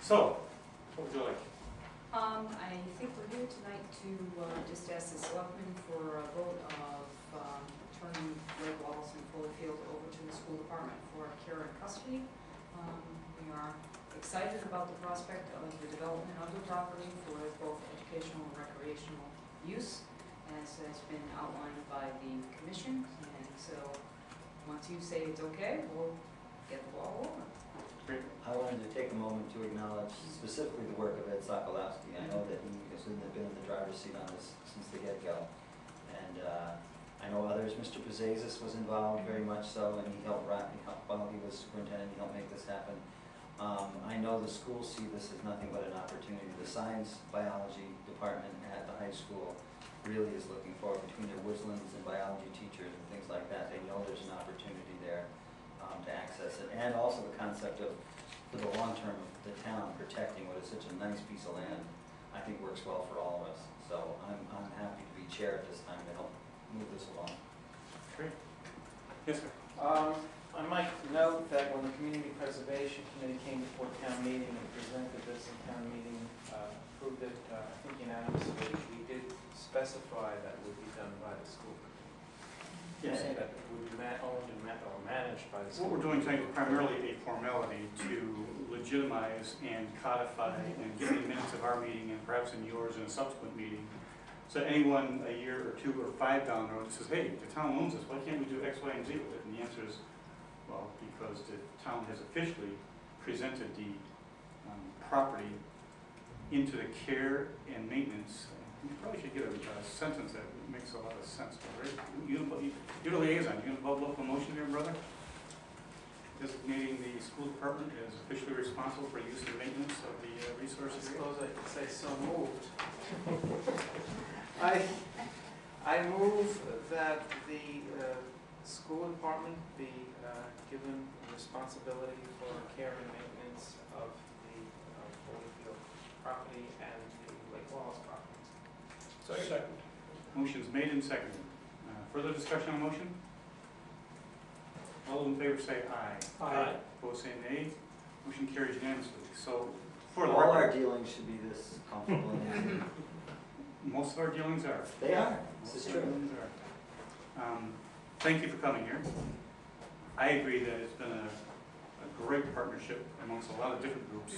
So, what would you like? I think we're here tonight to just ask the selectmen for a vote of turning Lake Wallace and Foley Field over to the school department for care and custody. We are excited about the prospect of the development of the property for both educational and recreational use, as has been outlined by the commission. And so, once you say it's okay, we'll get the ball rolling. I wanted to take a moment to acknowledge specifically the work of Ed Sokolowski. I know that he has been in the driver's seat on this since the get-go. And I know others, Mr. Pazazis was involved very much so, and he helped, while he was superintendent, he helped make this happen. I know the schools see this as nothing but an opportunity. The science biology department at the high school really is looking forward, between their Woodlands and biology teachers and things like that. They know there's an opportunity there to access it, and also the concept of, for the long term, of the town protecting what is such a nice piece of land, I think works well for all of us. So I'm happy to be chair at this time to help move this along. Great. Yes, sir. I might note that when the Community Preservation Committee came before town meeting and presented this, and town meeting approved it, I think unanimously, we did specify that would be done by the school. Yes. That it would be owned and or managed by the school. What we're doing tonight is primarily a formality to legitimize and codify and get the minutes of our meeting and perhaps in yours in a subsequent meeting. So anyone a year or 2 or 5 down the road says, hey, the town owns this, why can't we do X, Y, and Z with it? And the answer is, well, because the town has officially presented the property into the care and maintenance. You probably should get a sentence that makes a lot of sense. Right? You're the liaison. You're going to bubble up a motion here, brother? Designating the school department as officially responsible for use and maintenance of the resources. I suppose I could say so moved. I move that the school department be given responsibility for care and maintenance of the Foley Field property and the Lake Wallace property. Second. Motion is made and seconded. Further discussion on the motion? All those in favor say aye. Aye. Opposed say nay. Motion carries unanimously. So, for the All our record, dealings should be this comfortable and easy. most of our dealings are. They are. This Most is of our true. dealings are. Thank you for coming here. I agree that it's been a great partnership amongst a lot of different groups.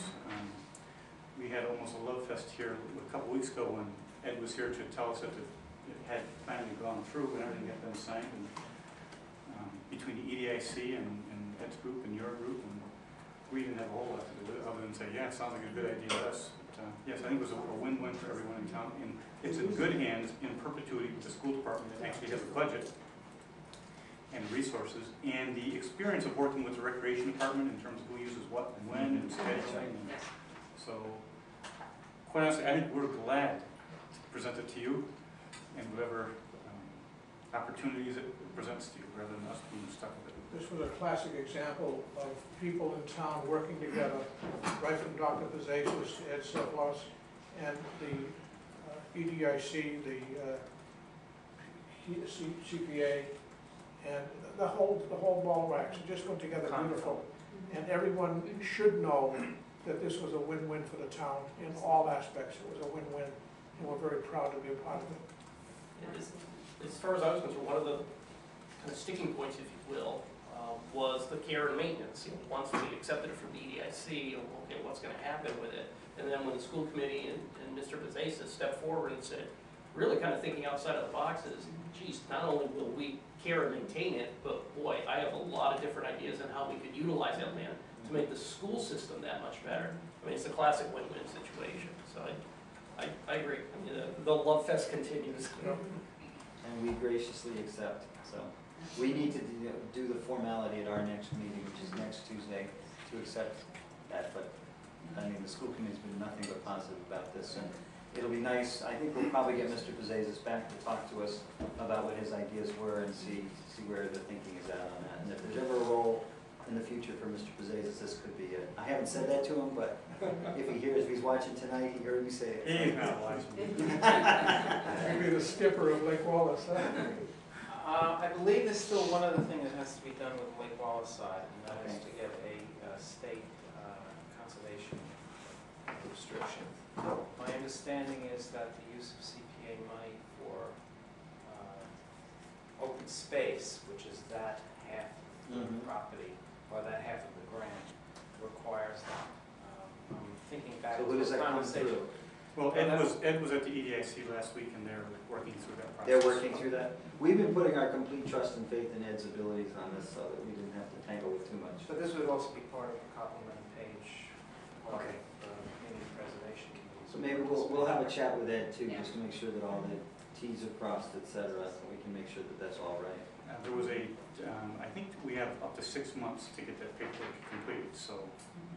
We had almost a love fest here a couple weeks ago when Ed was here to tell us that it had finally gone through and everything had been signed. And, between the EDIC and Ed's group and your group, and we didn't have a whole lot to do with it other than say, yeah, it sounds like a good idea to us. But, yes, I think it was a win-win for everyone in town, and it's in good hands in perpetuity with the school department that actually has a budget and resources, and the experience of working with the recreation department in terms of who uses what and when and scheduling. And so, quite honestly, I think we're glad to present it to you and whatever opportunities it presents to you, rather than us being stuck with it. This was a classic example of people in town working together, right from Dr. Pazazis to Ed Sokolowski and the EDIC, the CPA, and the whole ball wax. It just went together beautiful. And everyone should know that this was a win-win for the town in all aspects. It was a win-win, and we're very proud to be a part of it. As far as I was concerned, one of the kind of sticking points, if you will, was the care and maintenance. You know, once we accepted it from the EDIC, okay, what's going to happen with it? And then when the school committee and Mr. Pazazis stepped forward and said, really kind of thinking outside of the boxes, geez, not only will we care and maintain it, but boy, I have a lot of different ideas on how we could utilize that land to make the school system that much better. I mean, it's a classic win-win situation. So I agree. I mean, the love fest continues. And we graciously accept. So we need to do the formality at our next meeting, which is next Tuesday, to accept that. But I mean, the school committee's been nothing but positive about this, and it'll be nice. I think we'll probably get Mr. Pazazis back to talk to us about what his ideas were and see where the thinking is at on that. And if there's ever a role in the future for Mr. Pazazis, this could be it. I haven't said that to him, but if he's watching tonight, he heard me say it. He's not watching. Maybe the skipper of Lake Wallace, huh? I believe there's still one other thing that has to be done with the Lake Wallace side, and that is to get a state conservation restriction. My understanding is that the use of CPA money for open space, which is that half of the property, or that half of the grant, requires that. I'm thinking back So to who does the that come conversation. through? Well, Ed was at the EDIC last week, and they're working through that process. They're working through that. We've been putting our complete trust and faith in Ed's abilities on this so that we didn't have to tangle with too much. But this would also be part of a complement page, part Okay. of the community preservation committee. So maybe we'll have a chat with Ed too, just to make sure that all the Ts are crossed, et cetera, so we can make sure that that's all right. There was I think we have up to 6 months to get that paperwork completed, so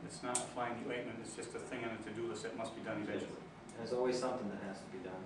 it's not a flying ointment, it's just a thing on a to-do list that must be done eventually. There's always something that has to be done.